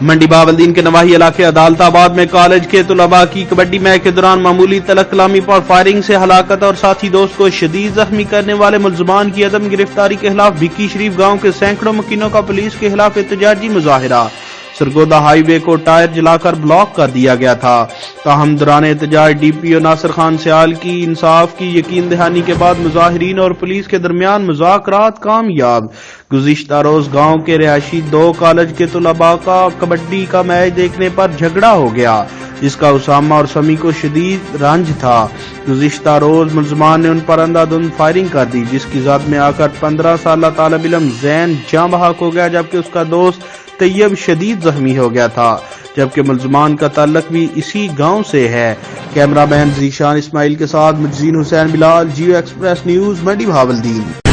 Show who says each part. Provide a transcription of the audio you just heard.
Speaker 1: منڈی بہاولدین کے نواحی علاقے عدالت آباد میں کالج کے طلباء کی کبڈی میچ کے دوران معمولی طلق کلامی پر فائرنگ سے ہلاکت اور ساتھی دوست کو شدید زخمی کرنے والے ملزمان کی عدم گرفتاری کے خلاف بھکی شریف گاؤں کے سینکڑوں مکینوں کا پولیس کے خلاف احتجاجی مظاہرہ۔ سرگودا ہائی وے کو ٹائر جلا کر بلاک کر دیا گیا تھا، تاہم دوران احتجاج ڈی پی او ناصر خان سیال کی انصاف کی یقین دہانی کے بعد مظاہرین اور پولیس کے درمیان مذاکرات کامیاب۔ گزشتہ روز گاؤں کے رہائشی 2 کالج کے طلباء کا کبڈی کا میچ دیکھنے پر جھگڑا ہو گیا، جس کا اسامہ اور سمی کو شدید رنج تھا۔ گزشتہ روز ملزمان نے ان پر اندھادھند فائرنگ کر دی، جس کی زد میں آ کر 15 سالہ طالب علم زین جاں بحق ہو گیا، جبکہ اس کا دوست طیب شدید زخمی ہو گیا تھا، جبکہ ملزمان کا تعلق بھی اسی گاؤں سے ہے۔ کیمرہ مین ذیشان اسماعیل کے ساتھ مجزین حسین بلال، جیو ایکسپریس نیوز، منڈی بہاولدین۔